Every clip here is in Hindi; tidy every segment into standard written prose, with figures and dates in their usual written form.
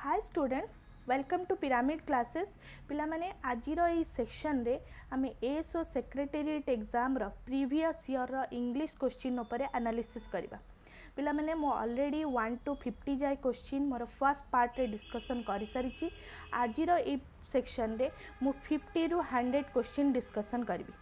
Hi students, welcome to Pyramid classes. पिला माने आजिर ए सेक्शन रे आमे एएसओ सेक्रेटेरिएट एग्जाम रो प्रीवियस ईयर रो इंग्लिश क्वेश्चन उपरे एनालिसिस करबा। पिला माने मो ऑलरेडी 1 to 50 जाय क्वेश्चन मोर फर्स्ट पार्ट रे डिस्कशन करि सारिची। आजिर ए सेक्शन रे मो 50 रु 100 क्वेश्चन डिस्कशन करबी।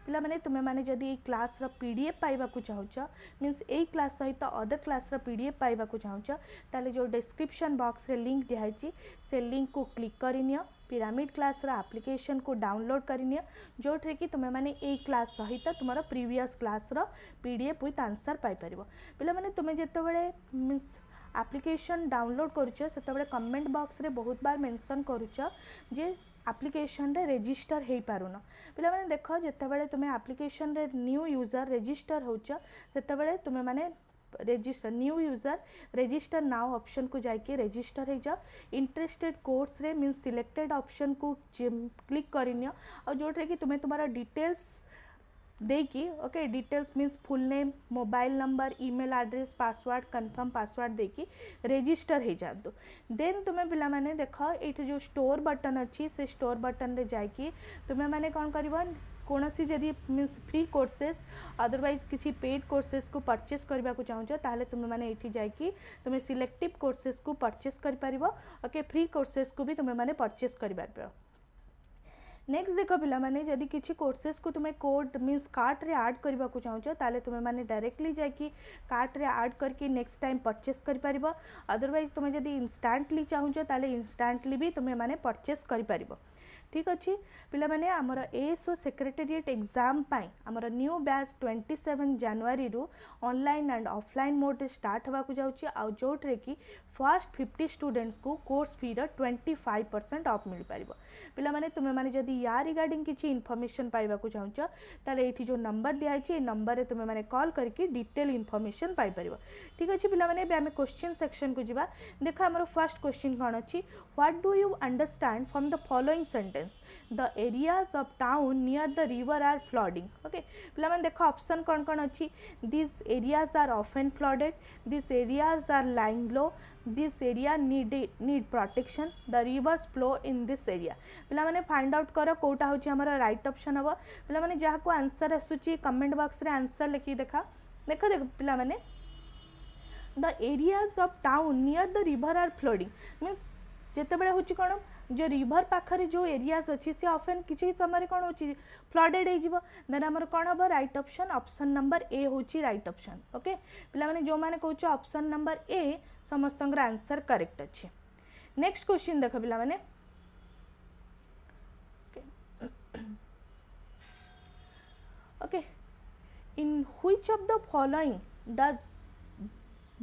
पिला माने तुमे माने जदि ए क्लास रो पीडीएफ पाइबा को चाहूछ मींस ए क्लास सहित अदर क्लास रो पीडीएफ पाइबा को चाहूछ ताले जो डिस्क्रिप्शन बॉक्स रे लिंक दिहाइची से लिंक को क्लिक करिनियो। पिरामिड क्लास रो एप्लिकेशन को डाउनलोड करिनियो जोठरे कि तुमे माने ए क्लास सहित तुमरो प्रीवियस क्लास रो पीडीएफ विथ आंसर पाइ परिबो। पिला माने तुमे जेतेबेले मींस एप्लिकेशन डाउनलोड करूछ सेतेबेले कमेंट बॉक्स रे बहुत बार मेंशन करूछ जे एप्लिकेशन रे रजिस्टर हे पारुन। पिला माने देखो जेतेबेले तुमे एप्लिकेशन रे न्यू यूजर रजिस्टर होछ सेतेबेले तुमे माने register new user register now option को जाके रजिस्टर हो जाओ। इंटरेस्टेड कोर्स रे मीन सिलेक्टेड ऑप्शन को क्लिक करिनियो और जोटे कि तुम्हें तुम्हारा डिटेल्स देकी okay details means full name mobile number email address password confirm password देकी रजिस्टर हो जातु। देन तुम्हें पिला माने देख ये जो स्टोर बटन अच्छी से स्टोर बटन रे जाकी तुम्हें माने कौन कर कौन सी जदि मीन्स फ्री कोर्सेस अदरवाइज किसी पेड कोर्सेस को परचेस करने को चाहूँ ताहले तुम मैंने ये जाकि तुम्हें सिलेक्टिव कोर्सेस को परचेस कर पारिबो। ओके फ्री कोर्सेस को भी तुम्हें मैंने परचेस कर पारिबो। नेक्स्ट देख पिला माने जदि किसी कोर्सेस को तुम्हें कोड मीन्स कार्ट रे ऐड करबा को चाहूछ ताले तुम्हें माने डायरेक्टली जाकि कार्ट रे ऐड करके नेक्स्ट टाइम परचेस कर पारिबो। अदरवाइज तुम्हें जदि इंस्टेंटली चाहूछ ताले इंस्टेंटली भी तुम्हें माने परचेस कर पारिबो। ठीक अच्छे पिला माने आमर एएसओ सेक्रेटेरिएट एग्जाम पाई आमर न्यू बैच 27 जनवरी रु online and offline mode start होगा को जाउची आ जोट्रे कि फर्स्ट 50 स्टूडेंट्स को कोर्स फी रो 25% ऑफ मिल पारिबो। पिला माने तुमे माने जदि या रिगार्डिंग किछि इन्फॉर्मेशन पाइबा को चाहूछ ताले एठी जो नंबर दिया छै ए नंबर रे तुमे माने कॉल करके डिटेल इन्फॉर्मेशन पाइ परिबो। ठीक अछि पिला माने बे हमें क्वेश्चन सेक्शन को जिबा। देखा हमर फर्स्ट क्वेश्चन कोन अछि what do you understand from the following sentence the areas of town near the river are flooding. Okay पिला माने देखो ऑप्शन कोन कोन अछि this areas are often flooded this areas are lying low this area need protection the rivers flow in this area. पिला माने फाइंड आउट करो कोटा होची हमर राइट ऑप्शन हबो। पिला माने जहा को आंसर आसुची कमेंट बॉक्स रे आंसर लिखि देखा देखो देखो पिला माने the areas of town near the river are flooding means जेते बेले होची कोन जो रिवर पाखरे जो एरियाज अच्छी से ऑफन किसी समय कौन हो फ्लडेड हो देन आमर कौन हम राइट ऑप्शन ऑप्शन नंबर ए हूँ राइट ऑप्शन। ओके पिला माने जो माने कहूँ ऑप्शन नंबर ए समस्त आंसर करेक्ट अच्छे। नेक्स्ट क्वेश्चन देख पिला माने okay in which of the following does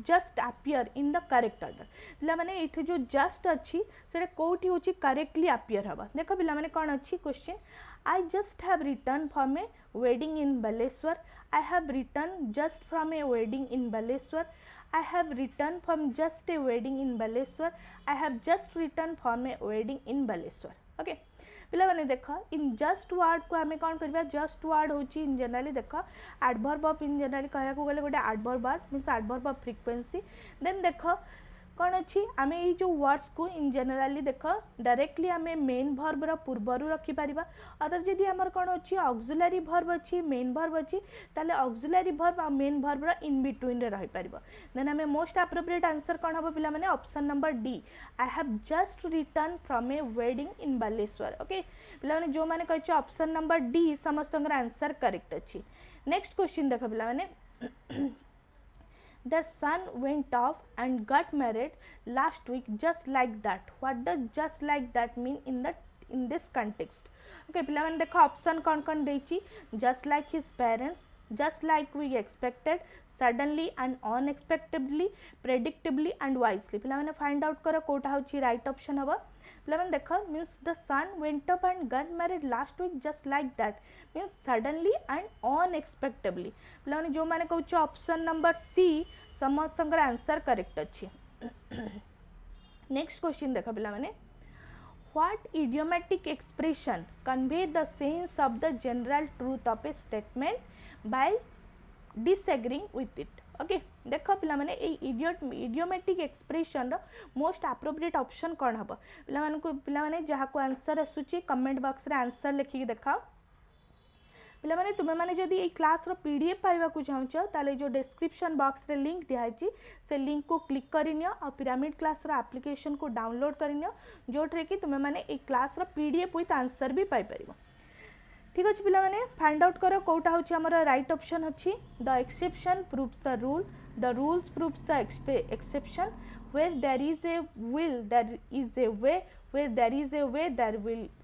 just appear in the correct order. पिला माने ये जो जस्ट अच्छी से कौटी हूँ करेक्टली अपियर हवा। देख पिला माने कौन अच्छी question I just have return from A wedding in Baleshwar I have return just from A wedding in Baleshwar I have return from just a wedding in Baleshwar I have just return from A wedding in Baleshwar. Okay पिला माने देख इन जस्ट वर्ड को आम कौन करबा जस्ट वर्ड होची इन जनरली देख एडवर्ब ऑफ इन जनरली कहया को गले गोटे adverb word means adverb of frequency. Then देख कौन अच्छी आम ये जो वर्ड्स को इन जनरली देख डायरेक्टली आम मेन भर्ब रो पूर्वर रखि परिबा। अदर जदि आमर कौन अच्छी ऑक्सिलरी भर्ब अच्छी मेन भर्ब अच्छी ताले ऑक्सिलरी भर्ब आ मेन भर्ब रो इन बिटवीन रे रहि परिबा। देन आम मोस्ट एप्रोप्रिएट आंसर कौन हम पिला माने option number D I have just return from A wedding in Baleshwar. Okay पिला माने जो माने कहछ ऑप्शन नंबर डी समस्त आंसर करेक्ट अच्छी। नेक्स्ट क्वेश्चन देख पिला माने The son went off and got married last week just like that. What does just like that mean in this context? Okay, पिला माने देखो ऑप्शन कौन कौन देची just like his parents, just like we expected, suddenly and unexpectedly, predictably and wisely। पिला माने फाइंड आउट करो कोटा होची राइट ऑप्शन हबो। पिला माने देखो means the son went up and got married last week just like that means suddenly and unexpectedly. पिला माने जो माने कहूँ ऑप्शन नंबर सी समस्त आंसर करेक्ट अच्छी। नेक्स्ट क्वेश्चन देख पिला माने what idiomatic expression convey the sense of the general truth of a statement by disagreeing with it. Okay देख पिला माने इडियोमेटिक एक्सप्रेशन रो मोस्ट एप्रोप्रिएट ऑप्शन कौन हम पिला माने जहाँ को आंसर आसूची कमेंट बॉक्स रे आंसर लिखिक देखाओ पिला माने तुमे माने जदि ए क्लास रो पीडीएफ पाइबा को चाहछ ताले जो डिस्क्रिप्शन बॉक्स रे लिंक दियाची से लिंक को क्लिक करिनियो और पिरामिड क्लास रो एप्लिकेशन को डाउनलोड करिनियो जोट्रे कि तुमे माने ए क्लास रो पीडीएफ विथ आंसर भी पाई परिबो ठीक अछि पिला माने फाइंड आउट करो कोटा होची हमर राइट ऑप्शन अछि the exception proves the rule the rules proves the exception where there is a will there is a way where there is a way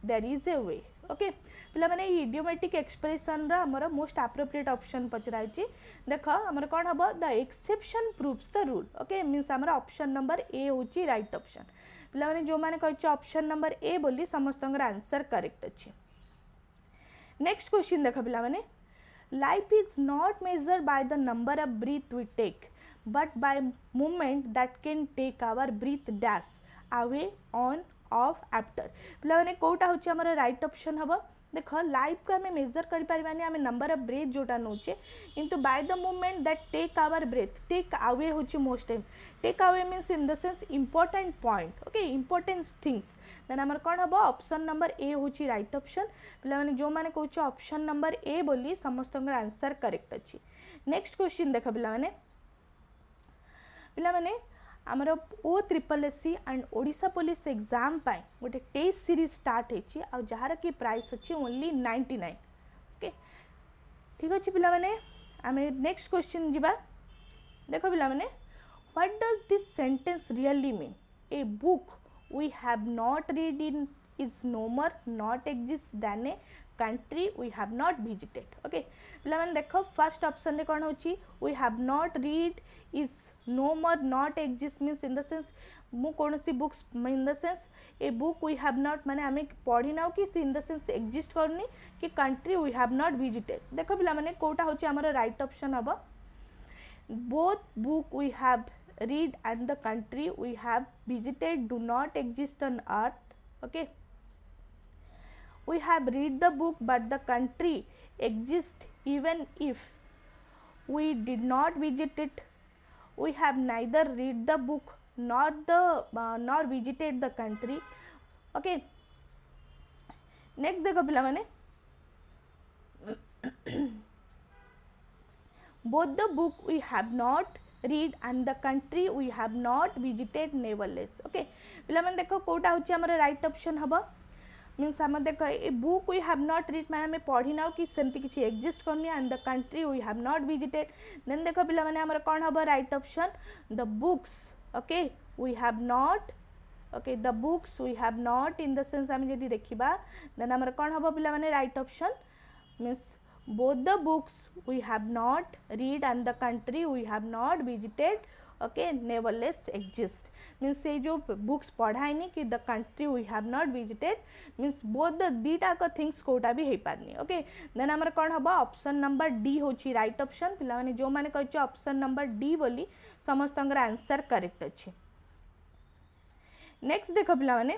there is a way okay पिला माने इडियोमेटिक एक्सप्रेशन रा हमर मोस्ट एप्रोप्रिएट ऑप्शन पचराई छी देखो हमर कोन हबो the exception proves the rule okay means हमर ऑप्शन नंबर ए होची राइट ऑप्शन पिला माने जो माने कहछ ऑप्शन नंबर ए बोली समस्तंगर आंसर करेक्ट अछि नेक्स्ट क्वेश्चन देखो पिला माने life is not measured by the number of breath we take but by movement that can take our breath dash away on off after पिला माने कोटा होची हमर राइट ऑप्शन हबो देखो लाइफ को हमें मेजर करि परिबानी हमें नंबर ऑफ ब्रेथ जोटा नोचे किंतु by the movement that take our breath take away होची most time take away means in the sense important point okay importance things then हमर कोन हबो ऑप्शन नंबर ए होची राइट ऑप्शन पिला माने जो माने कहछ ऑप्शन नंबर ए बोली समस्तंगर आंसर करेक्ट अछि नेक्स्ट क्वेश्चन देखो पिला माने पिला माने आमर O triple SC and Odisha police exam पाई गोटे टेस्ट सीरीज स्टार्ट होची आ जहार की प्राइस अछि ओनली 99 ओके ठीक अछि पिला माने आमे नेक्स्ट क्वेश्चन जिबा देखो पिला माने what does this sentence really mean a book we have not read in is no more not exist then a country we have not visited okay पिला माने देखो फर्स्ट ऑप्शन रे कोन होची we have not read is no more not exist means in the sense मु कोनसी books in the sense a book we have not माने हमें पढ़ी नाउ कि इन द सेंस एग्जिस्ट करनी कि country we have not visited देखो पिला माने कोटा होची हमर राइट ऑप्शन हबो both book we have read and the country we have visited do not exist on earth okay we have read the book but the country exists even if we did not visit it we have neither read the book nor visited the country okay next देखो पिला माने both the book we have not read and the country we have not visited nevertheless okay पिला माने देखो कोटा होची हमर राइट ऑप्शन हबो मीन्स हम देखो a book we have not read माने हमें पढ़ी ना कि सेमती किछि एग्जिस्ट करनी and the country we have not visited then देखो पिला माने हमर कोन हबो right option the books okay we have not okay the books we have not in the sense हम जदी देखिबा देन हमर कोन हबो पिला माने right option means both the books we have not read and the country we have not visited okay nevertheless exist means से जो बुक्स पढ़ाइनी कि the country we have not visited means both the दीटा का थिंग्स कोटा भी हे पारनी ओके देन हमर कोन हबो ऑप्शन नंबर डी होची राइट ऑप्शन पिला माने जो माने कहछ ऑप्शन नंबर डी बोली समस्तंगर आंसर करेक्ट अछि नेक्स्ट देखो पिला माने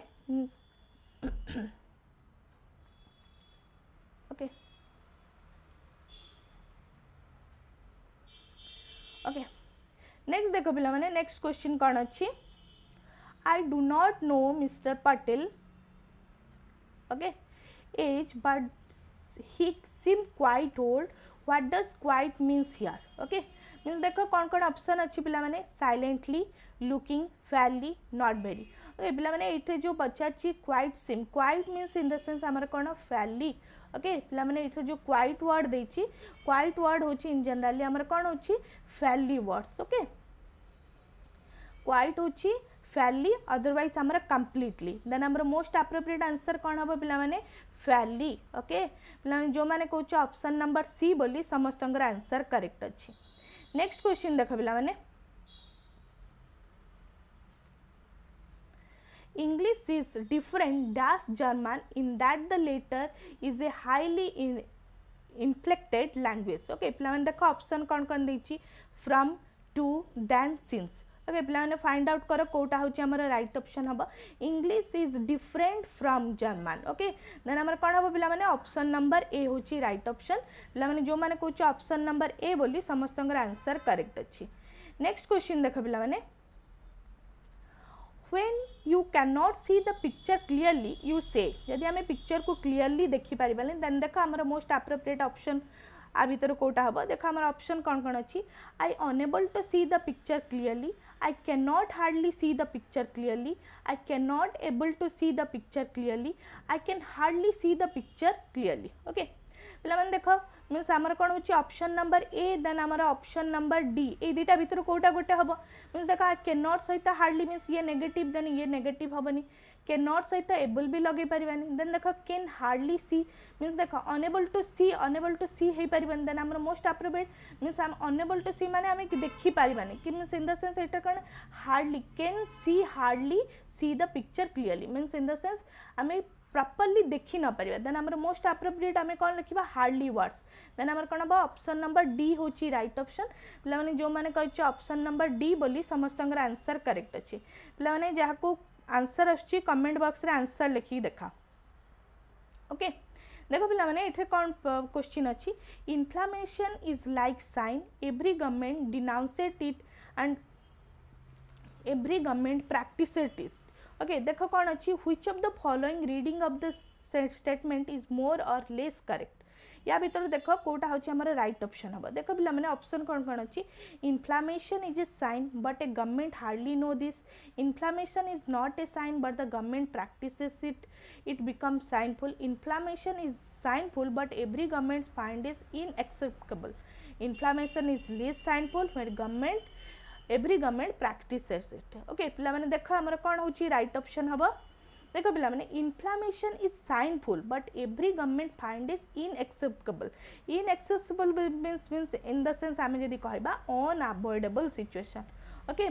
ओके ओके नेक्स्ट देखो पिला माने नेक्स्ट क्वेश्चन कोन अछि I do not know Mr. Patel okay age but he seem quite old what does quite means here okay means देखो कौन कौन ऑप्शन अच्छी पिला माने silently looking fairly not very okay पिला माने इथे जो पचाची quite seem quite means in the sense हमर कोन fairly okay पिला माने इथे जो quite word देछि quite word होछि in generally हमर कोन होछि fairly words okay quite होछि fairly otherwise हमर completely then हमर most appropriate answer कोन हबो पिला माने fairly okay पिला माने जो माने कहछ ऑप्शन नंबर सी बोली समस्तंगर आंसर करेक्ट अछि नेक्स्ट क्वेश्चन देखो पिला माने English is different dash German in that the latter is a highly inflected language okay पिला माने देखो ऑप्शन कोन कोन दैछि from to than since okay पे फाइंड आउट कर कोटा हूँ आम राइट ऑप्शन हम English is different from German okay then आम कौन हम पे ऑप्शन नंबर ए हूँ राइट ऑप्शन पे जो मैंने कौन ऑप्शन नंबर ए बोली समस्त आंसर करेक्ट अच्छी नेक्स्ट क्वेश्चन देख पे when you cannot see the picture clearly you say यदि आम पिक्चर को क्लीयरली देखिपारे देन देख आम मोस्ट एप्रोप्रिएट ऑप्शन आ भर कोटा हम देख आम ऑप्शन कौन कौन अच्छी I unable to see the picture clearly I can not hardly see the picture clearly I can not able to see the picture clearly I can hardly see the picture clearly okay पे देख मीन्स आमर कौन हो ऑप्शन नंबर ए देन आमर ऑप्शन नंबर डी ये दुटा भर कोटा गोटे हम मीन्स देख कैन नॉट सहित हार्डली मीन्स ये नेगेटिव देन ये नेगेटिव हेनी कैन नॉट सहित एबल भी लगे पारानी देन देख कैन हार्डली सी मीन्स देख अनेबल टू सी हो पारानी देन आम मोस्ट एप्रोप्रिएट मीन्स आम अनेबल टू सी माने आम देखी पारानी कि मीन्स इन द सेन्स एटा कौन hardly can see hardly see the picture clearly means in the sense आम प्रॉपर्ली देखी न पारिबा देन आमर मोस्ट एप्रोप्रिएट आम कौन लिखा हार्डली वर्ड्स देन आमर कौन हम ऑप्शन नंबर डी हूँ राइट ऑप्शन पे जो मैंने कही ऑप्शन नंबर डी बोली समस्त आंसर करेक्ट अच्छी पे जहाँ आंसर आसुची कमेंट बॉक्स रे आंसर लिखिक देखा ओके देख पे कौन क्वेश्चन अच्छी inflammation is like sin every government denounced it and every government practice it okay देख कौन अच्छी which of the following reading of the statement is more or less correct या भर देख कोटा हूँ आम राइट ऑप्शन हम देख पे ऑप्शन कौन कौन अच्छी inflammation is a sin but a government hardly know this inflammation is not a sin but the government practises it become sinful inflammation is sinful but every government find is unacceptable inflammation is less sinful where government every government practises it okay पे देख आम कौन हो राइट ऑप्शन हम देख पे inflammation is sinful but every government find is inaccessible means in the sense आम जब कह अनअवॉइडेबल सिचुएशन ओके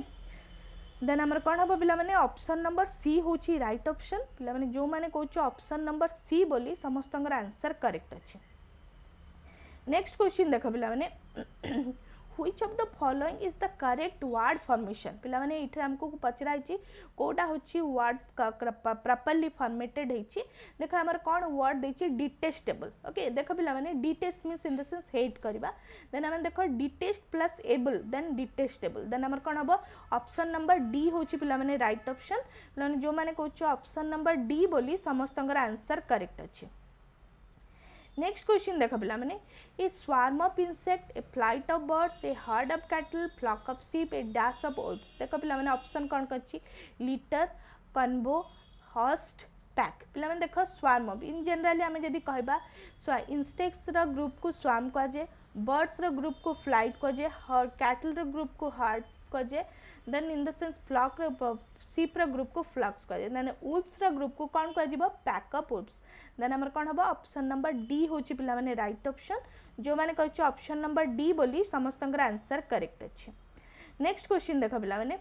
देन आमर कौन हम पे ऑप्शन नंबर सी हूँ राइट ऑप्शन पे जो मैंने कौच ऑप्शन नंबर सी बोली समस्त आंसर करेक्ट अच्छे नेक्स्ट क्वेश्चन देख पे which of the following is the correct word formation पिला माने इथे हमको पचराई कोटा होची वर्ड प्रॉपर्ली फॉर्मेटेड होची देखो हमर कोन वर्ड देची डिटेस्टेबल ओके देखो पिला माने detest means in the sense hate करबा देन हम देखो detest plus able then detestable then हमर कोन हबो ऑप्शन नंबर डी होची पिला माने राइट ऑप्शन पिला माने जो माने कहछ ऑप्शन नंबर डी बोली समस्त आंसर करेक्ट अछि नेक्स्ट क्वेश्चन देख पे a swarm of insect a flight of birds a herd of cattle flock of sheep a dash of oats देख पे ऑप्शन कौन कच्छी लीटर कन्वो हॉस्ट पैक पे देख स्वार्म ऑफ इन जनरली आम जब कह इंसेक्ट्स ग्रुप को स्वार्म कहुए बर्ड्स ग्रुप को फ्लाइट कहुए कैटल ग्रुप को हर्ड कहुए then in the sense flock sheep group को फ्लक्स कहुए देन वुल्फ्स ग्रुप को कौन कह पैक ऑफ वुल्फ्स देन आमर कौन हम ऑप्शन नंबर डी हूँ पे राइट ऑप्शन जो मैंने कह ऑप्शन नंबर डी बोली समस्त आंसर करेक्ट अच्छे नेक्स्ट क्वेश्चन देख पे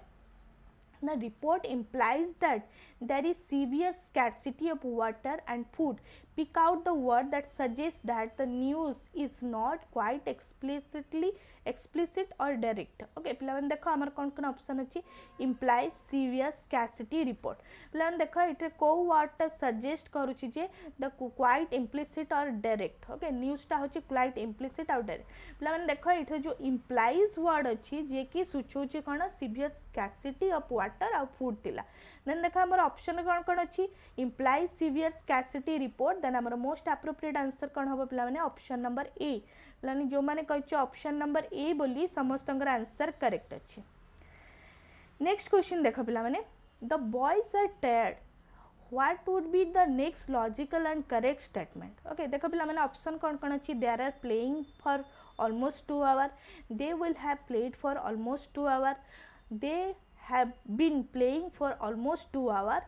The report implies that there is severe scarcity of water and food. Pick out the word that suggests that the news is not quite explicit or direct. Okay, पिलावन देखो हमार कौन कौन ऑप्शन अच्छी implies severe scarcity report. पिलावन देखो इटे को word टा suggest करूची जे the quite implicit or direct. Okay, news टा होची quite implicit or direct. पिलावन देखो इटे जो implies word अच्छी जे कि सूचौची कौन severe scarcity of water और फूड थिला देन देखा हमर ऑप्शन कौन कौन अच्छी implies severe scarcity report then हमर मोस्ट एप्रोप्रिएट आंसर कौन हम पिला माने ऑप्शन नंबर ए पिला जो मैंने कह ऑप्शन नंबर ए बोली समस्त आंसर करेक्ट अच्छे नेक्स्ट क्वेश्चन देख पिला माने the boys are tired what would be the next logical and correct statement okay देख पिला माने ऑप्शन कौन कौन अच्छी they are playing for almost 2 hour they will have played for almost 2 hour they have been playing for almost 2 hours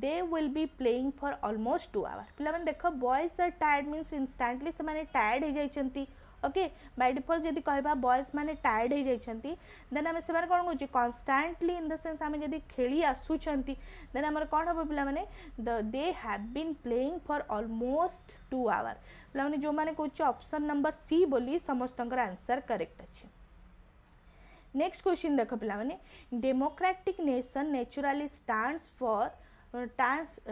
they will be playing for almost 2 hours पिला माने देखो boys are tired means instantly से माने tired हो जाइछंती ओके बाय डिफॉल्ट जदी कहबा बॉयज माने टायर्ड हो जाइछंती देन हम से माने कोन होची कांस्टेंटली इन द सेंस हम जदी खेली आसुछंती देन हमर कोन हो पिला माने they have been playing for almost 2 hour पिला माने जो माने कहछ ऑप्शन नंबर सी बोली समस्त आंसर करेक्ट अछि नेक्स्ट क्वेश्चन देख पे democratic nation naturally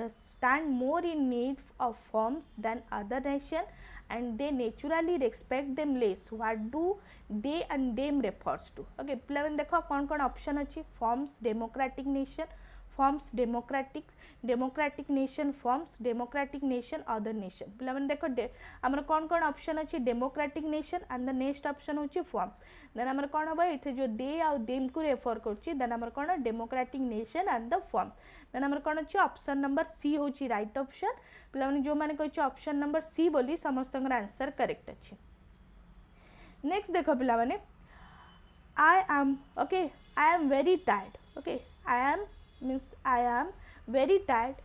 stand more in need of forms than other nation and they naturally respect them less. What do they and them refers to? Okay, पे देखो कौन कौन ऑप्शन अच्छी forms democratic nation forms democratic nation forms democratic nation other nation पे देखो आमर कौन कौन ऑप्शन अच्छी democratic nation and the next option होची फॉर्म्स देन आमर कौन हम ये जो दे आउ देम को रेफर करछि देन आमर कौन democratic nation and the form then आमर कौन अच्छी ऑप्शन नंबर सी होची राइट ऑप्शन पे जो मैंने कही ऑप्शन नंबर सी बोली समस्त आंसर करेक्ट अच्छी नेक्स्ट देख पे आई am very tired okay I am very tired.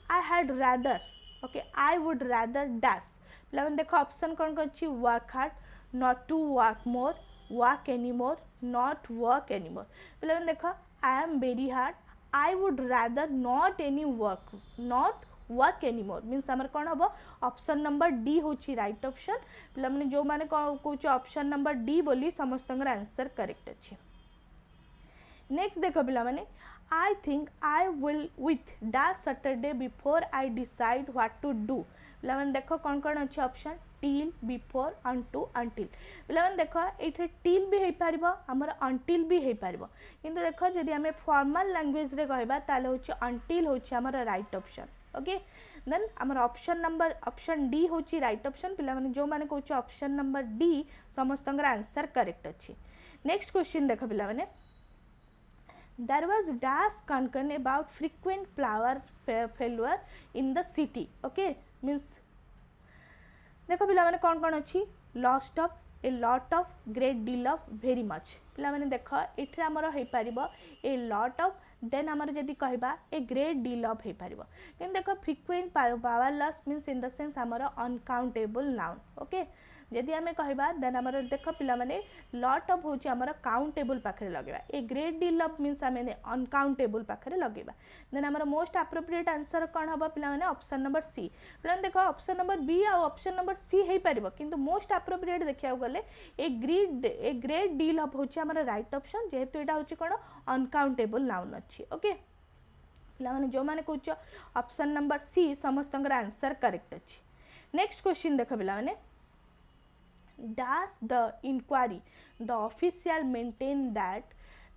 I had rather I would rather dash पे देखो ऑप्शन कौन कौन अच्छी work hard not to work more work anymore not work anymore पे देखो I am very hard I would rather not any not work anymore means आमर कौन हम ऑप्शन नंबर डी होची राइट ऑप्शन पे जो मैंने कौन ऑप्शन नंबर डी बोली समस्त आंसर करेक्ट अच्छी नेक्स्ट देख पे I think I will with that Saturday before I decide what to do. पे देखो कौन कौन अच्छे option till before unto until पे देखो ये टिल भी हो पार आमर अंटिल भी हो पार किंतु देखो जदि आम फॉर्मल लैंग्वेज रे कहबा ताले होची अंटिल होची आमर राइट ऑप्शन ओके देन आमर ऑप्शन डी होची राइट ऑप्शन पे जो मैंने कहूँ ऑप्शन नंबर डी समस्त आंसर करेक्ट अच्छी नेक्स्ट क्वेश्चन देख पे there was dash concern about frequent flower failure in the city okay means देखो पिला माने कौन कौन अच्छी lost of a lot of great deal of very much पिला माने देखो एठी हमर हे पारिबो ए लॉट ऑफ देन हमर जदी कहबा ए ग्रेट डील ऑफ हे पारिबो किन देखो frequent power loss means in the sense हमर अनकाउंटेबल नाउन ओके जदि आम कहबा देन आमर देख पिला माने लॉट ऑफ होची आमर काउंटेबल पाखरे लगेबा a great deal of means आम अनकाउंटेबल पाखरे लगेबा देन आमर मोस्ट एप्रोप्रिएट आंसर कौन हम पिला माने ऑप्शन नंबर सी पिला देखो ऑप्शन नंबर बी आ ऑप्शन नंबर सी हे पारिबो किंतु मोस्ट एप्रोप्रिएट देखिया गले ए ग्रेट डील ऑफ होची आमर राइट ऑप्शन जेहेतु एटा होची कोन अनकाउंटेबल नाउन अछि ओके पिला माने जो माने कहूछ ऑप्शन नंबर सी समस्त आंसर करेक्ट अछि नेक्स्ट क्वेश्चन देख पिला माने Does the inquiry the official maintain that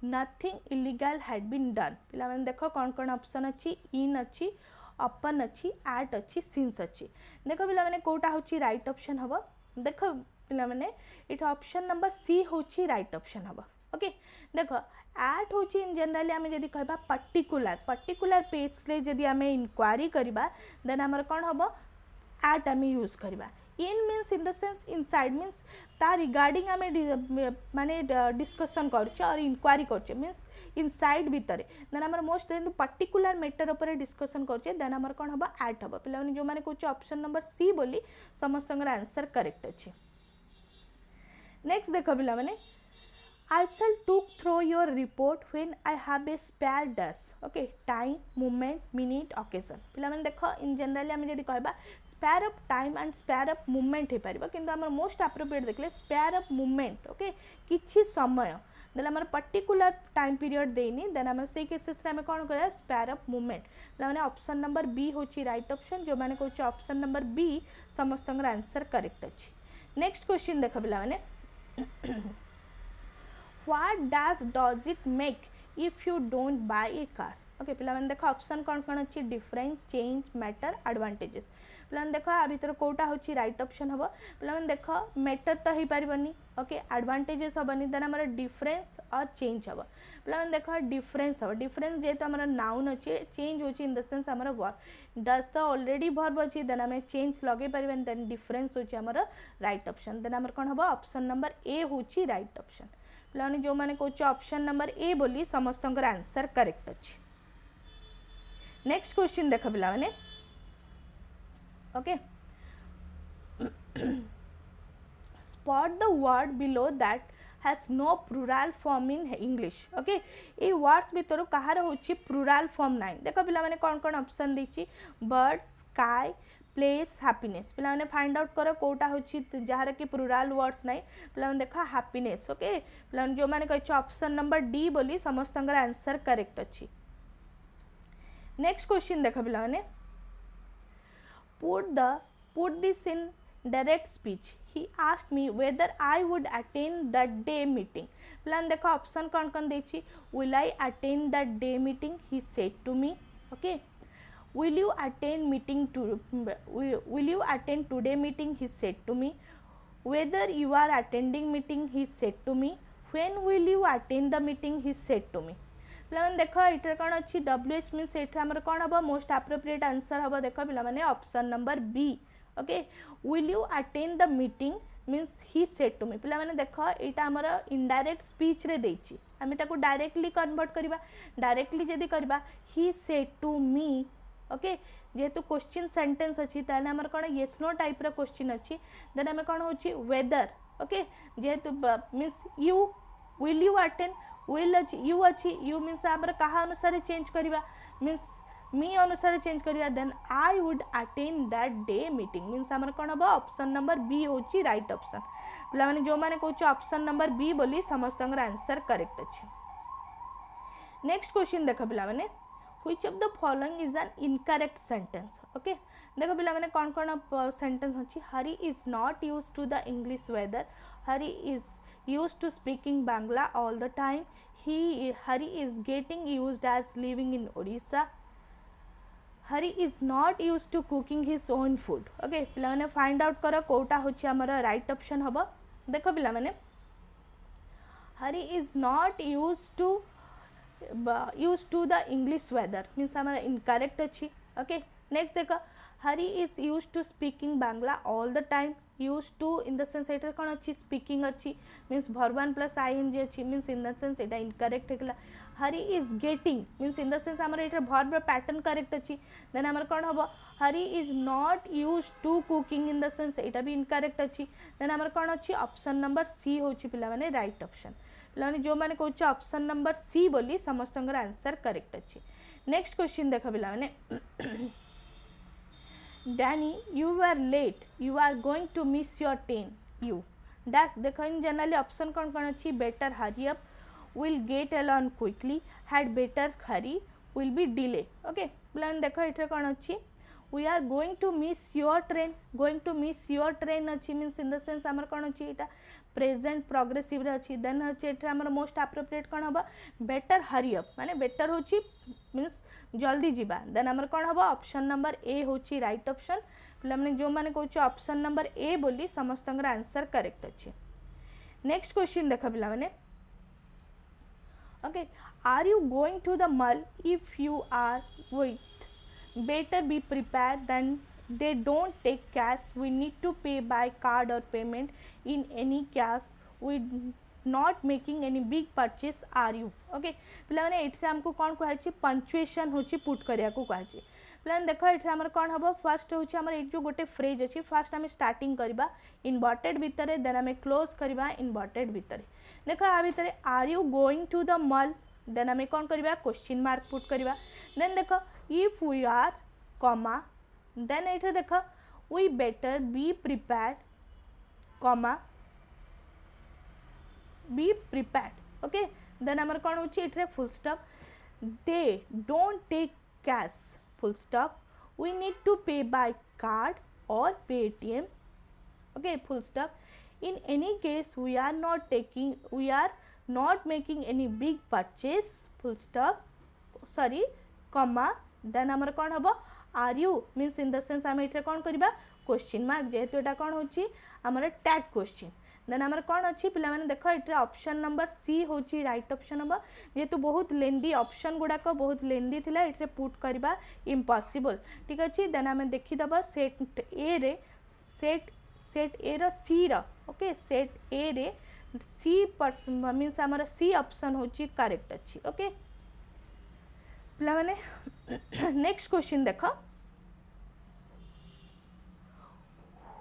nothing illegal had been done पिला माने देखो कौन कौन ऑप्शन अच्छी इन अच्छी अपन अच्छी एट अच्छी सिंस अच्छी देखो पिला माने कोटा होची राइट ऑप्शन हबो देखो पिला माने इट ऑप्शन नंबर सी होची राइट ऑप्शन हबो ओके देखो एट होची इन जनरली आमे जदी कहबा पर्टिकुलर पेज ले जदी आमे इंक्वायरी करबा देन हमर कौन हबो एट आमे यूज करबा in means in the sense inside means ता रिगार्डिंग आम माने डिस्कसन कर और इनक्वारी कर मीन्स इनसाइड भितर देन आम मोस्ट जेहतु पर्टिकुलर मैटर उपर डिस्कसन कर देन आम कौन हम एट हम पे जो मैंने कहूँ ऑप्शन नंबर सी बोली समस्त आंसर करेक्ट अच्छे नेक्स्ट देख पे I shall took through your report when I have a spare dash okay time moment minute occasion पिला माने देखो इन जनरली आम जदी कहबा sphere of time and sphere of movement हो पारिबा किंतु हमर मोस्ट एप्रोप्रिएट देखले स्पेयर ऑफ मूवमेंट ओके किछि समय देन हमर पर्टिकुलर टाइम पीरियड देनी देन हमर से केसेस रे हम कोन करा स्पेयर ऑफ मूवमेंट पिला माने ऑप्शन नंबर बी होची राइट ऑप्शन जो माने कहूँ ऑप्शन नंबर बी समस्त आंसर करेक्ट अछि नेक्स्ट क्वेश्चन देख पिला माने What does it make if you don't buy a car? Okay पिला माने देखो ऑप्शन कौन कौन अच्छी डिफरेंस चेंज मैटर एडवांटेजेस पिला माने देखो आ भीतर कोटा होची राइट ऑप्शन हबो पिला माने देखो मैटर तो हे पारिबनी ओके एडवांटेजेस हबनी देन हमर डिफरेंस और चेंज हबो पिला माने देखो डिफरेंस हबो डिफरेंस जेतो हमर नाउन अछि चेंज होची इन द सेंस हमर वर्ब डज तो ऑलरेडी वर्ब अछि देन हमें चेंज लगे पारिबन देन डिफरेंस होची हमर राइट ऑप्शन देन हमर कोन हबो ऑप्शन नंबर ए होची राइट ऑप्शन पिलाने जो मैंने कहूँ ऑप्शन नंबर ए बोली समस्त आंसर करेक्ट अच्छे नेक्स्ट क्वेश्चन देख पिला माने okay spot the word below that has no plural form in English okay ये वर्ड्स भीतर कहार होची प्लूरल फॉर्म नाइन देख पिला माने कौन कौन ऑप्शन देछि बर्ड स्काई प्लेस हैप्पीनेस पिला माने फाइंड आउट करो कोटा होची जहार कि प्लुराल वर्ड्स नाही पिला माने देखा हैप्पीनेस ओके पिला माने जो माने कहछ ऑप्शन नंबर डी बोली समस्तंगर आंसर करेक्ट अछि नेक्स्ट क्वेश्चन देखा पिला माने put this in direct speech he asked me whether I would attend that day meeting plan देखो ऑप्शन कौन कौन देछि will I attend that day meeting he said to me okay will you attend meeting to will you attend today meeting he said to me whether you are attending meeting he said to me when will you attend the meeting he said to me पिलाने देख ये कौन अच्छी WH मीन्स ये कौन हम मोस्ट एप्रोप्रिएट आंसर हम देख पिलाने option number B okay will you attend the meeting means he said to me पिलाने देख यहाँ आमर इनडायरेक्ट स्पीच रे देछि आम ताको डायरेक्टली कन्वर्ट करबा डायरेक्टली जदि करबा he said to me okay जेहेतु क्वेश्चन सेंटेंस अच्छी ताले आमर कौन येस नो टाइप रो क्वेश्चन अच्छी देन आम कौन होची वेदर ओके जेहेतु means you will you attend will अच्छी यू मीन्स आमर कहा अनुसार चेंज करवा मीन्स मी अनुसार चेंज करवा then I would attend that day meeting means आमर कौन हम ऑप्शन नंबर बी होची राइट ऑप्शन पिला माने जो माने कहछ ऑप्शन नंबर बी बोली समस्त आंसर करेक्ट अछि नेक्स्ट क्वेश्चन देख पिला माने which of the following is an incorrect sentence okay देखो पिला माने कौन कौन सेंटेंस अछि Hari is not used to the English whether Hari is used to speaking Bangla all the time Hari is getting used as living in Odisha Hari is not used to cooking his own food okay पिला माने फाइंड आउट करो कोटा होची हमर राइट ऑप्शन हबो देखो पिला माने Hari is not used to the English weather means हमर इनकरेक्ट अछि okay नेक्स्ट देखो Hari is used to speaking Bangla all the time used to in the sense एटा कोन अछि स्पीकिंग अछि means verb one plus ing अछि मींस in the sense एटा इनकरेक्ट हेकला Hari is getting means in the sense हमर एटा verb पैटर्न करेक्ट अछि देन हमर कोन हबो Hari is not used to cooking in the sense एटा भी इनकरेक्ट अछि देन हमर कोन अछि ऑप्शन नंबर सी होछि पिला माने राइट ऑप्शन पिला माने जो माने कहछ ऑप्शन नंबर सी बोली समस्त आंसर करेक्ट अछि नेक्स्ट क्वेश्चन देखा पिला माने Danny, you were late. You are going to miss your train. You. Dash देखो इन जनरली ऑप्शन कौन कौन अच्छी better hurry up, will get along quickly, had better hurry, will be delay. Okay. Plan देखो इधर कौन अच्छी we are going to miss your train. Going to miss your train अच्छी means in the sense हमार कौन अच्छी इटा प्रेजेंट प्रोग्रेसिव रे अच्छी देन अच्छे इधर हमार मोस्ट एप्रोप्रिएट कौन हबा better hurry up माने better होची means जल्दी जीवा देन हमर कौन हबो ऑप्शन नंबर ए होची राइट ऑप्शन पिला माने जो माने कहछ ऑप्शन नंबर ए बोली समस्त आंसर करेक्ट अछि नेक्स्ट क्वेश्चन देखा पिला माने okay are you going to the mall if you are wait better be prepare then they don't take cash we need to pay by card or payment in any cash we not making any big purchase are you okay पिला माने एठी हमको कोन कहै छी पंक्चुएशन होची पुट करिया को कहै छी पिला देखो एठी हमर कोन हबो फर्स्ट होची हमर एठी जो गोटे फ्रेज अछि फर्स्ट हम स्टार्टिंग करबा इन्वर्टेड भितरे देन हम क्लोज करबा इन्वर्टेड भितरे देखो आ भितरे are you going to the mall then हम कोन करबा क्वेश्चन मार्क पुट करबा देन देखो if we are comma then एठी देखो we better be prepared comma be prepared okay then amar kon hochi etre full stop they don't take cash full stop we need to pay by card or paytm okay full stop in any case we are not making any big purchase full stop sorry comma then amar kon hobo are you means in the sense am etre kon kariba question mark jehetu eta kon hochi amar tag question then आमर कौन अच्छी पिला माने देखो इटे ऑप्शन नंबर सी होची राइट ऑप्शन हम जेहेतु बहुत लेंदी ऑप्शन गुड़ाक बहुत लेंदी थिला इटे पुट करबा इम्पॉसिबल ठीक अच्छे देन आम देखीदबा सेट ए रे सेट ए रो सी रो ओके सेट ए रे सी मीन्स आमर सी ऑप्शन होची करेक्ट अच्छी ओके पिला माने नेक्स्ट क्वेश्चन देखो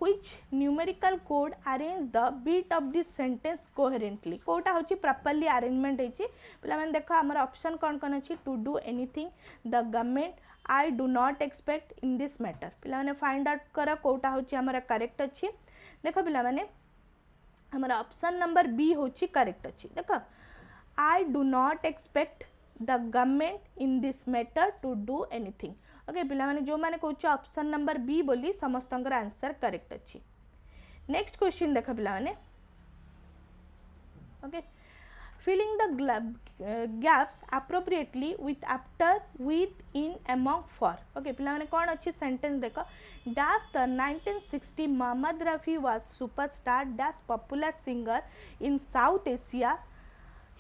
which numerical code arrange the bit of this sentence coherently कोटा होची properly arrangement होची पिला माने देखो हमर ऑप्शन कौन अछि to do anything the government I do not expect in this matter पिला माने फाइंड आउट करा कोटा होची हमर करेक्ट अछि देखो पिला माने हमर ऑप्शन नंबर बी होची करेक्ट अछि देखो I do not expect the government in this matter to do anything okay पिला माने जो माने कहउछ ऑप्शन नंबर बी बोली समस्तंकर आंसर करेक्ट अछि नेक्स्ट क्वेश्चन देखा पिला माने okay filling the gaps appropriately with after with in among for okay पिला माने कोन अछि सेंटेंस देखो dash the 1960 Mohammad Rafi was superstar dash popular singer in South Asia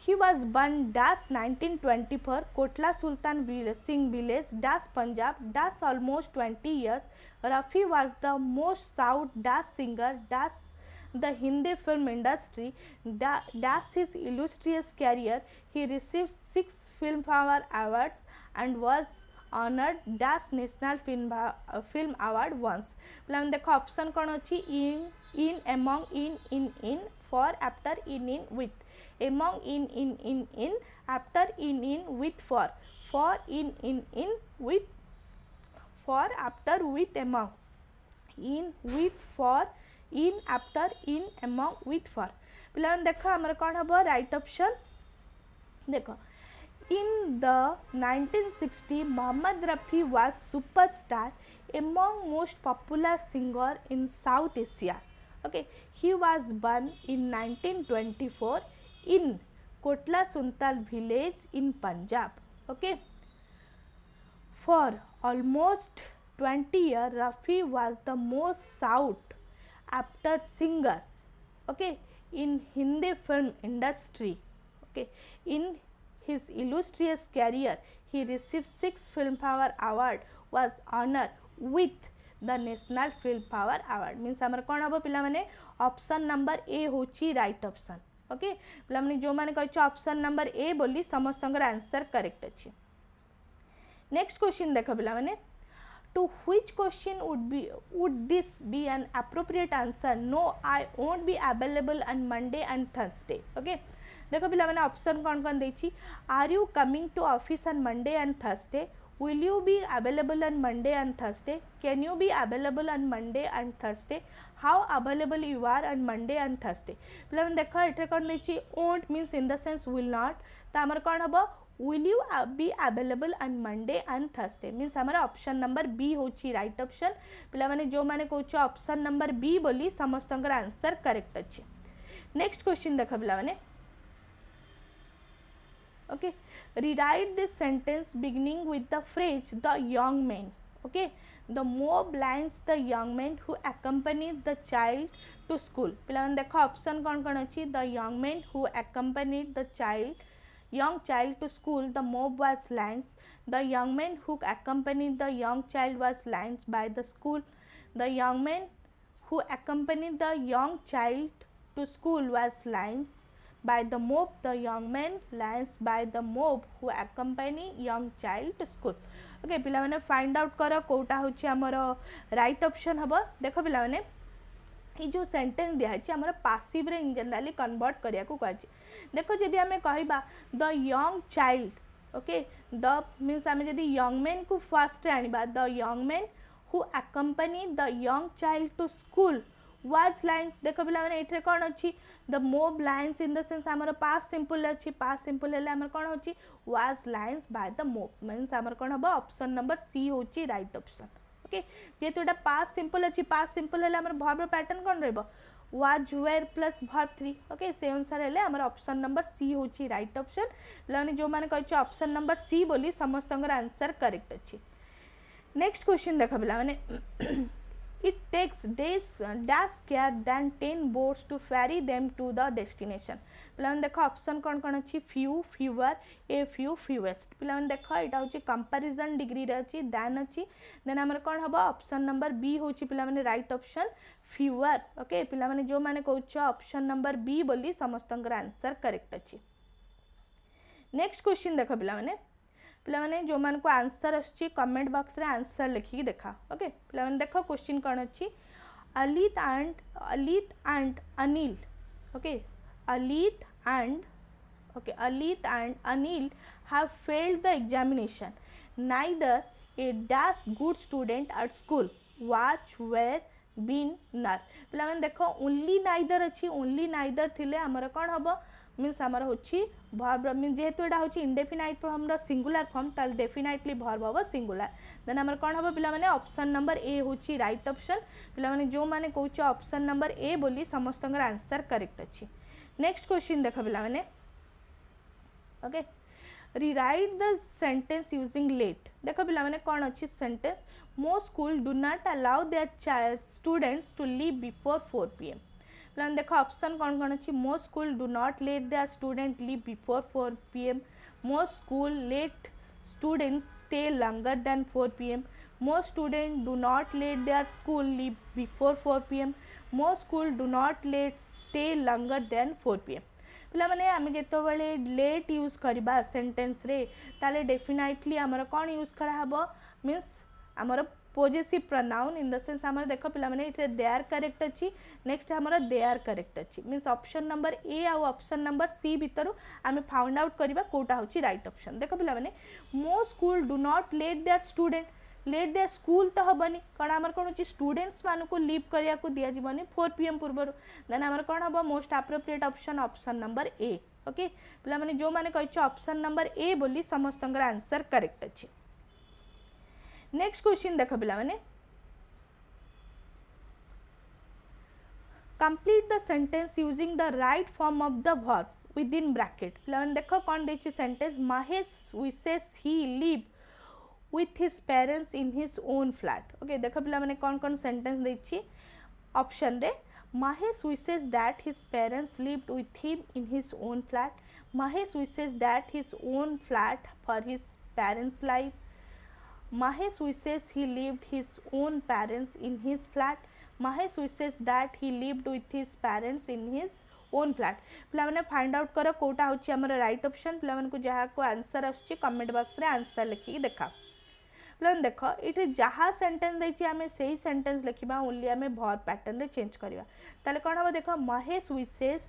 He was born dash 1924 Kotla Sultan Singh village dash Punjab dash almost 20 years Rafi was the most sought dash singer dash the Hindi film industry dash his illustrious career he received 6 Filmfare awards and was honored dash national film award once plan देखो ऑप्शन कौन अच्छी in among in for after in with among in after in with for in with for after with among in with for in after in among with for पिला देखो हमर कौन हम राइट ऑप्शन देखो in the 1960 Mohammad Rafi was superstar among most popular singer in South Asia okay he was born in 1924 in Kotla Sultan village in Punjab okay for almost 20 years Rafi was the most sought after singer okay in Hindi film industry okay in his illustrious career he received 6 Filmfare award was honored with the national Filmfare award means हमर कोन हबो पिला माने ऑप्शन नंबर ए होची राइट ऑप्शन ओके पिला माने जो माने कहछ ऑप्शन नंबर ए बोली समस्तंकर आंसर करेक्ट अछि नेक्स्ट क्वेश्चन देखो पिला माने to which question would this be an appropriate answer no I won't be available on Monday and Thursday okay देखो पिला माने ऑप्शन कौन देछि are you coming to office on Monday and Thursday will you be available on Monday and Thursday can you be available on Monday and Thursday how available you are on Monday and Thursday पिला माने देखो एठे कौन देछि won't means in the sense will not त हमर कौन हबो will you be available on Monday and Thursday means हमारा ऑप्शन नंबर बी होची राइट ऑप्शन पिला माने जो माने कहउछ ऑप्शन नंबर बी बोली समस्तंकर आंसर करेक्ट अछि नेक्स्ट क्वेश्चन देखा पिला माने okay rewrite this sentence beginning with the phrase the young man okay the mob lines the young man who accompanied the child to school पिला माने देखो ऑप्शन कौन अछि the young man who accompanied the young child to school the mob was lines the young man who accompanied the young child was lines by the school the young man who accompanied the young child to school was lines by the mob the young man lines by the mob who accompany young child to school okay पिला माने फाइंड आउट करो कोटा होची हमर राइट ऑप्शन हबो देखो पिला माने ई जो सेंटेंस दिया है हमर पासिव रे इन जनरली कन्वर्ट करिया को कहछि देखो जदी हमें कहबा the young child okay the means हमें जदी यंग मैन को फर्स्ट आनिबा the young man who accompany the young child to school was lines देखो पिला माने एठरे कोन अछि the mob lines in the sense हमर past simple अछि past simple हेले हमर कोन होछि was lines by the mob means हमर कोन हबो ऑप्शन नंबर सी होछि राइट ऑप्शन ओके जेतु एटा past simple अछि past simple हेले हमर verb पैटर्न कोन रहबो was were plus verb 3 okay से अनुसार हेले हमर ऑप्शन नंबर सी होछि राइट ऑप्शन लाने जो माने कहछ ऑप्शन नंबर सी बोली समस्तंगर आंसर करेक्ट अछि नेक्स्ट क्वेश्चन देखा पिला माने it takes days dash care than 10 boats to ferry them to the destination पिला माने देखो ऑप्शन कोन अछि few fewer a few fewest पिला माने देखो एटा होछि कंपैरिजन डिग्री रे अछि than अछि देन हमर कोन हबो ऑप्शन नंबर बी होछि पिला माने राइट ऑप्शन fewer ओके पिला माने जो माने कहछ ऑप्शन नंबर बी बोली समस्तंकर आंसर करेक्ट अछि नेक्स्ट क्वेश्चन देखो पिला माने जो मान को आंसर अछि कमेंट बॉक्स रे आंसर लिखि देखा ओके पिला माने देखो क्वेश्चन कोन अछि Alit and Anil. Okay, Alit and Anil have failed the examination. Neither a dash good student at school. Watch where been nar. पिला मैंने देखो ओनली नाइदर अच्छी ओनली नाइदर थिले आमर कौन हम मीन्स आमर होची वर्ब मीन जेहेतु एटा होची इंडेफिनाइट फॉर्म रो सिंगुलर फॉर्म ताल डेफिनेटली वर्ब हम सिंगुलर देन आमर कौन हम पिला माने ऑप्शन नंबर ए होची राइट ऑप्शन पिला माने जो माने कहूछ ऑप्शन नंबर ए बोली समस्तंगर आंसर करेक्ट अच्छी नेक्स्ट क्वेश्चन देख पिला माने okay rewrite the sentence using late देखो पिला माने कौन अच्छी sentence most school do not allow their students to leave before 4 pm पिला माने देखो ऑप्शन कौन कौन अच्छी most school do not let their student leave before 4 pm most school let students stay longer than 4 pm most students do not let their school leave before 4 pm most school do not let stay longer than 4 pm पिला माने आमे जेतबेले लेट यूज करबा सेंटेंस रे ताले डेफिनेटली हमर कोन यूज करा हबो मींस हमर possessive pronoun in the sense हमर देखो पिला माने इथे दे आर करेक्ट अछि नेक्स्ट हमर दे आर करेक्ट अछि मींस ऑप्शन नंबर ए आ ऑप्शन नंबर सी भितरु आमे फाउंड आउट करबा कोटा होछि राइट ऑप्शन देखो पिला माने most school do not let their student let their school तो हबनी कारण हमर कोन होछि स्टूडेंट्स मानु को लीव करिया को दिया जीवनी 4 pm पूर्व देन हमर कोन हबो most appropriate option option number A okay पिला माने जो माने कहछ ऑप्शन नंबर ए बोली समस्तंगर आंसर करेक्ट अछि नेक्स्ट क्वेश्चन देखो पिला माने complete the sentence using the right form of the verb with in bracket पिला माने देखो कोन देछि sentence Mahesh Vishesh he live with his parents in his own flat okay देखो पिला माने कौन कौन सेंटेंस देछि ऑप्शन रे Mahesh wishes that his parents lived with him in his own flat Mahesh wishes that his own flat for his parents life Mahesh wishes he lived his own parents in his flat Mahesh wishes that he lived with his parents in his own flat पिला माने फाइंड आउट करो कोटा होछि हमर राइट ऑप्शन पिला माने को जहा को आंसर आछि कमेंट बॉक्स रे आंसर लिखि देखा प्लन देख ये जहाँ सेंटेंस देछि आमे सेही सेंटेंस लिखिबा ओनली आमे वर्ब पैटर्न रे चेंज करबा ताले कोन हो देख Mahesh Vishesh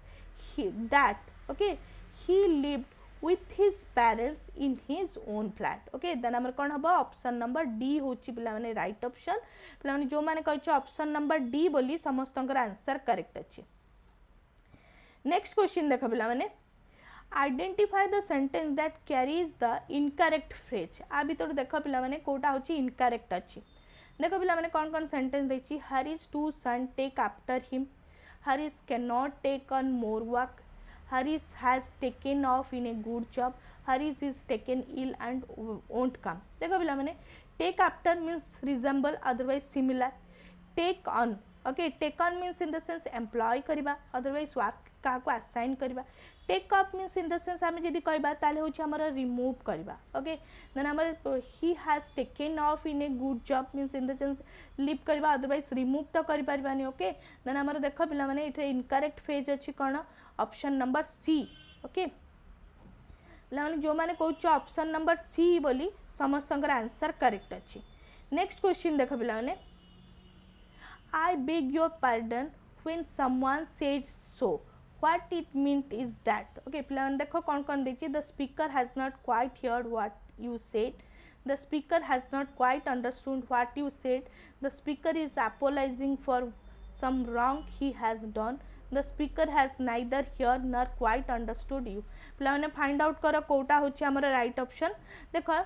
that okay he lived with his parents in his own flat okay then हमर कोन हो ऑप्शन नंबर डी होछि पिला माने राइट ऑप्शन पिला माने जो माने कहछ ऑप्शन नंबर डी बोली समस्तंकर आंसर करेक्ट अछि नेक्स्ट क्वेश्चन देख पिला माने identify the sentence that carries the incorrect phrase आ भीतर देखो पिला माने कोटा होची incorrect अछि देखो पिला माने कौन कौन सेंटेंस देछि Harish two son take after him Harish cannot take on more work Harish has taken off in a good job Harish is taken ill and won't come देखो पिला माने take after means resemble otherwise similar take on okay take on means in the sense employ करिबा otherwise work का को assign करिबा take up means in the sense आमे जदी कहबा ताले होछि हमर रिमूव करबा ओके देन हमर he has taken of in a good job means in the sense leave करबा अदरवाइज रिमूव तो करि परबानी ओके देन हमर देखो पिला माने इथे इनकरेक्ट फेज अछि कोन ऑप्शन नंबर सी ओके पिला माने जो माने कहउछ ऑप्शन नंबर सी बोली समस्तंकर आंसर करेक्ट अछि नेक्स्ट क्वेश्चन देखो पिला माने I beg your pardon when someone said so what it meant is that okay plan देखो कौन कौन देखिए the speaker has not quite heard what you said the speaker has not quite understood what you said the speaker is apologizing for some wrong he has done the speaker has neither heard nor quite understood you plan find out करो कोटा होछि हमर राइट ऑप्शन देखो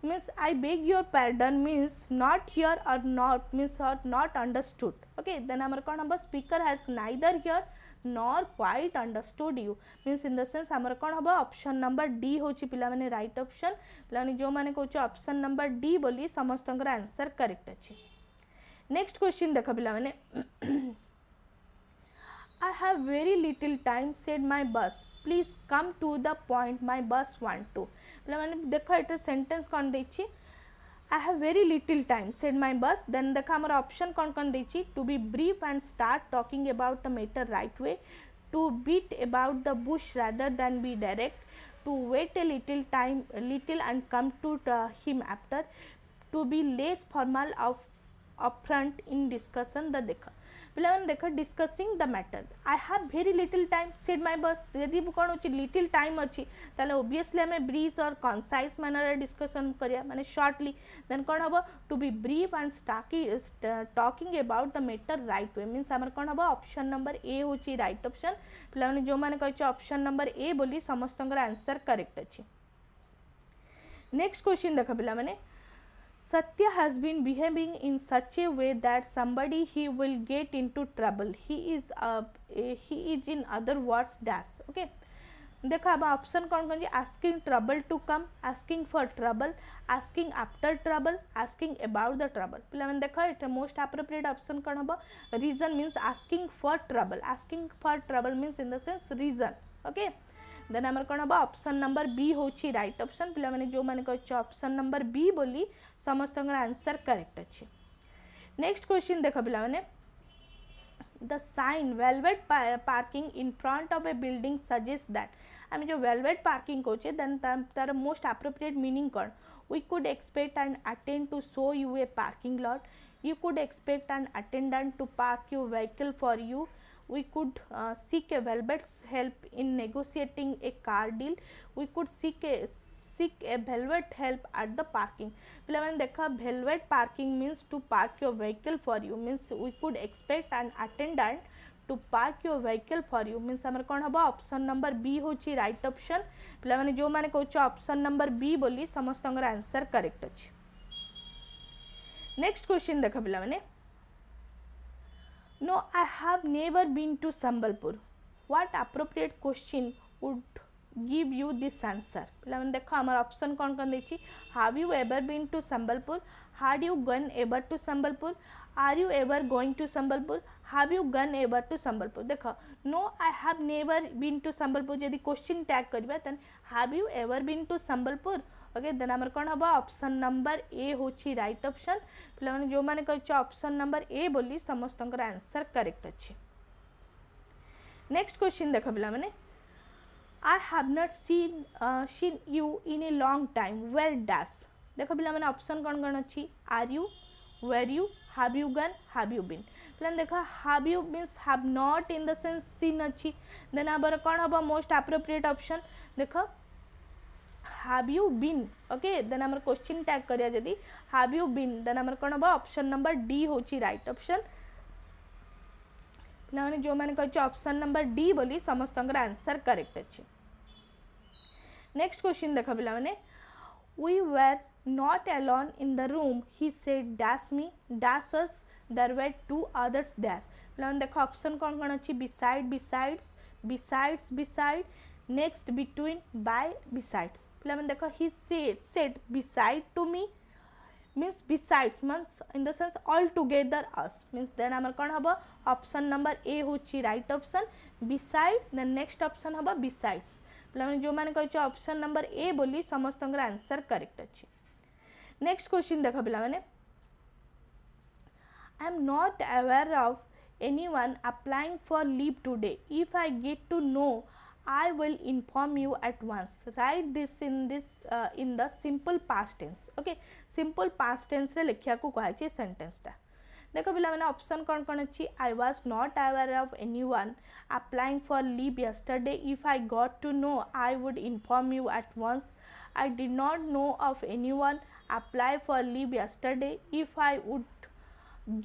means I beg your pardon means not hear or not means or not understood okay then हमर कोन हम speaker has neither heard nor quite understood you means in the sense हमर कोन हबो ऑप्शन नंबर डी होछि पिला माने राइट ऑप्शन पिला जो माने कहछ ऑप्शन नंबर डी बोली समस्तंकर आंसर करेक्ट अछि नेक्स्ट क्वेश्चन देखो पिला माने I have very little time said my boss please come to the point my boss want to पिला माने देखो एटा सेंटेंस कोन देछि I have very little time said my boss then देखा हमर ऑप्शन कौन कौन देछि to be brief and start talking about the matter right way to beat about the bush rather than be direct to wait a little and come to him after to be less formal upfront in discussion the देखा पिलाମାନେ ଦେଖ discussing the matter I have very little time said my boss यदि कौन हो लिटिल टाइम अच्छी ताले ओबियसली आम ब्रीफ और कंसाइज मैनर डिस्कसन करिया माने शॉर्टली देन कौन हम to be brief and talking about the matter right way means आमर कौन हम ऑप्शन नंबर ए होची राइट ऑप्शन पिलाମାନେ जो माने कहछ ऑप्शन नंबर ए बोली समस्तंकर आंसर करेक्ट अछि नेक्स्ट क्वेश्चन देख पिलाମାନେ Satya has been behaving in such a way that somebody he will get into trouble. He is in other words dash. Okay. देखो अब ऑप्शन कौन कौन asking trouble to come asking for trouble asking after trouble asking about the trouble पिलाମାନେ देखो एटा मोस्ट एप्रोप्रिएट ऑप्शन कौन हम reason means asking for trouble means in the sense reason okay then आमर कौन हम ऑप्शन नंबर बी होची राइट ऑप्शन पिलाମାନେ जो माने कहछ ऑप्शन नंबर बी बोली समस्त आंसर करेक्ट अच्छे नेक्स्ट क्वेश्चन देख पिलाମାନେ the sign velvet parking in front of A building suggest that आम जो वेलवेट पार्किंग कहे देन तार मोस्ट एप्रोप्रिएट मीनिंग कौन we could expect and attend to show you a parking lot you could expect and attendant to park your vehicle for you we could seek a velvet's help in negotiating a car deal we could seek a velvet help at the parking पिलाମାନେ देखा velvet parking means to park your vehicle for you means we could expect an attendant to park your vehicle for you means हमर कोन हबो ऑप्शन नंबर बी होची राइट ऑप्शन पिलाମାନେ जो माने कहछ ऑप्शन नंबर बी बोली समस्तंगर आंसर करेक्ट अछि नेक्स्ट क्वेश्चन देखा पिलाମାନେ No, I have never been to Sambalpur. What appropriate question would give you this answer? पिलाମାନେ देखो हमार ऑप्शन कौन कौन देछि Have you ever been to Sambalpur? Had you gone ever to Sambalpur? Are you ever going to Sambalpur? Have you gone ever to Sambalpur? देखो No, I have never been to Sambalpur यदि क्वेश्चन टैग करबा तन Have you ever been to Sambalpur? Okay then आमर कौन हम ऑप्शन नंबर ए होची राइट ऑप्शन पिलाମାନେ जो माने कहछ ऑप्शन नंबर ए बोली समस्तंकर आंसर करेक्ट अछि नेक्स्ट क्वेश्चन देखो पिलाମାନେ I have not seen you in a long time where dash देखो पिलाମାନେ ऑप्शन कौन कौन अछि are you where you have you gone have you been पिलाମାନେ देखो have you means have not in the sense seen अछि देन आबर कौन हम मोस्ट एप्रोप्रिएट ऑप्शन देखो have you been okay then आमर क्वेश्चन टैग करिया जदी have you been then आमर कोन बा ऑप्शन नंबर डी होची राइट ऑप्शन पिलाମାନେ जो माने कहछ ऑप्शन नंबर डी बोली समस्तंकर आंसर करेक्ट अछि नेक्स्ट क्वेश्चन देखा पिलाମାନେ we were not alone in the room he said dash me dash us there were two others there पिलाମାନେ देखो ऑप्शन कोन कोन अछि beside next between by besides पिलाମାନେ देखो he said beside to me means besides means in the sense all together us means then आमर कोन हबो ऑप्शन नंबर ए होची right option beside the next option हबो besides पिलाମାନେ जो माने कहछ ऑप्शन नंबर ए बोली समस्तंगर आंसर करेक्ट अछि नेक्स्ट क्वेश्चन देखो पिलाମାନେ I am not aware of anyone applying for leave today if I get to know I will inform you at once write this in the simple past tense okay simple past tense रे लिखिया को कहै छै सेंटेंस टा देखो पिला माने ऑप्शन कोन कोन अछि I was not aware of anyone applying for leave yesterday if I got to know I would inform you at once I did not know of anyone apply for leave yesterday if I would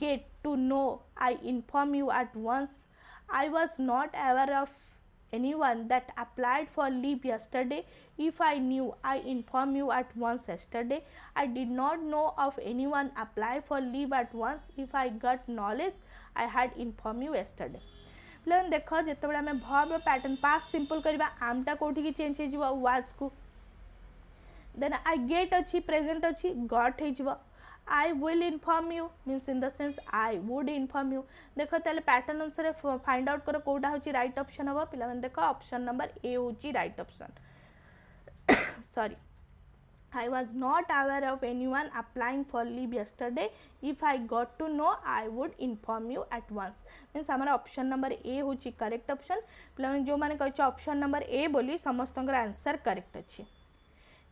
get to know I inform you at once I was not aware of anyone that applied for leave yesterday if I knew I inform you at once yesterday I did not know of anyone apply for leave at once if I got knowledge I had inform you yesterday पिलाମାନେ देखो जेतेबेला हमें verb पैटर्न पास्ट सिंपल करबा आमटा कोठी की चेंज हे जिवो was को देन I get अछि प्रेजेंट अछि got हे जिवो I will inform you means in the sense I would inform you देखो ताले पैटर्न अनुसार फाइंड आउट करो कोडा होची राइट ऑप्शन हबो पिला माने देखो ऑप्शन नंबर ए होची right option sorry I was not aware of anyone applying for leave yesterday if I got to know I would inform you at once means हमारा ऑप्शन नंबर ए होची करेक्ट ऑप्शन पिला माने जो माने कहछ ऑप्शन नंबर ए बोली समस्तंगर आंसर करेक्ट अछि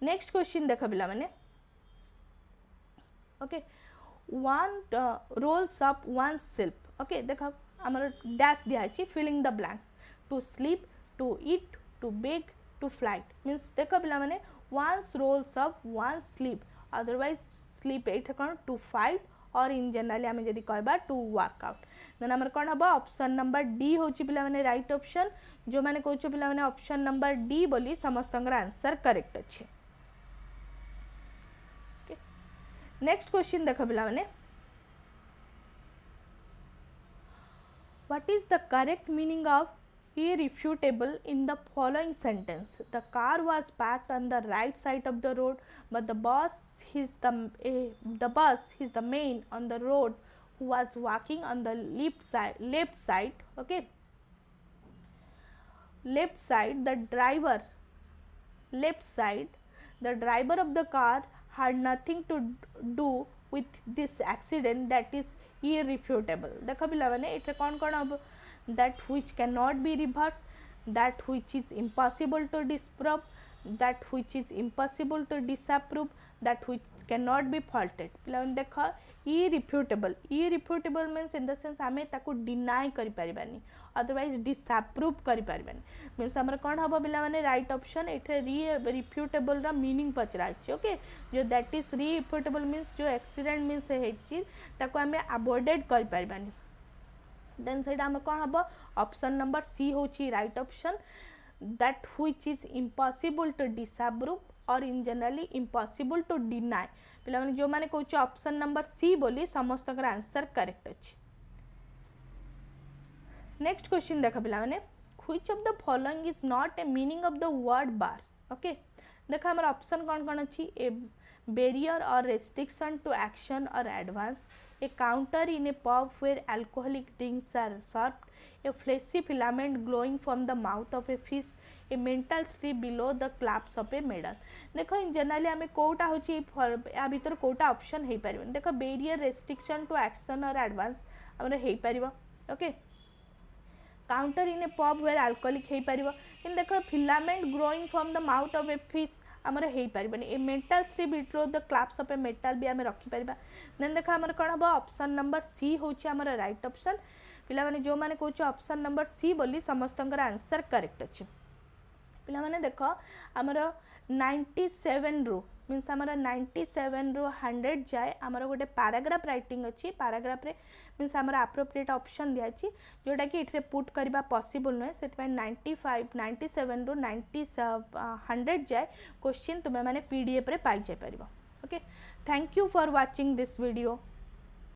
नेक्स्ट क्वेश्चन देखो पिला माने okay one rolls up one shelf okay देखो आमर डैश दिखाई filling the blanks to sleep to it to beg to flight means देख पिला माने once rolls up once sleep otherwise sleep ये कौन टू फाइट और इन जनरली आम जब कहबा टू वर्कआउट देन आमर कौन हम ऑप्शन नंबर डी हूँ पिला माने राइट ऑप्शन जो मैंने कौच पिला माने ऑप्शन नंबर डी बोली समस्त आंसर करेक्ट अच्छे नेक्स्ट क्वेश्चन देख पिला माने what is the correct meaning of irrefutable in the following sentence? The car was parked on the right side of the road, but the bus is the man on the road who was walking on the left side. Okay, left side the driver of the car had nothing to do with this accident. That is irrefutable. देखो पिला माने इथे कौन कौन हम that which cannot be reversed, that which is impossible to disprove, that which is impossible to disapprove, that which cannot be faulted. पिला देख irrefutable means in the sense आमे ताको डिनाई करि परिबानी अदरवाइज डिसअप्रूव करि परिबानी मीन्स हमर कोन हबो पिला माने राइट ऑप्शन एठे रिफ्यूटेबल रा मीनिंग पचरा अछि ओके जो दैट इज रिफ्यूटेबल मीन्स जो एक्सीडेंट मीन्स हेछि ताको आमे अवॉइडेड करि परिबानी देन सेटा हम कौन हम ऑप्शन नंबर सी होची right option that which is impossible to disapprove और in generally impossible to deny पिला माने जो माने कहूँ ऑप्शन नंबर सी बोली समस्त आंसर करेक्ट अच्छे नेक्स्ट क्वेश्चन देख पिला माने which of the following is not a meaning of the word bar okay देख हमर ऑप्शन कौन कौन अच्छी ए बैरियर और रेस्ट्रिक्शन टू एक्शन और advance a counter in a pub where alcoholic drinks are served, a fleshy filament glowing from the mouth of a fish, a mental strip below the clasp of a medal. देखो इन जनरली आम कौटा हूँ या भर कौटा ऑप्शन हो पार देख बैरियर रेस्ट्रिक्शन टू एक्शन और एडवांस आमर हो पार okay counter in a pub where alcoholic हो पार कि देख filament growing from the mouth of a fish आमर हो पार a mental strip below the clasps of a metal भी आम रखिपर देन देख आमर कौन हम ऑप्शन नंबर सी हूँ आमर राइट ऑप्शन पिला माने जो माने कहूँ ऑप्शन नंबर सी बोली समस्त आंसर करेक्ट अच्छे पिला माने देख आमर 97 रू मीन्स आमर 97 रू 100 जाए आमर गोटे पैराग्राफ राइटिंग अच्छी पैराग्राफ रे मीन्स आमर एप्रोप्रिएट ऑप्शन दिखाई जोटा कि इठरे पुट करबा पॉसिबल नुहे से 95 97 रू 100 जाए क्वेश्चन तुम्हें माने पीडीएफ रे पाई जाय परिबो okay thank you for watching this video.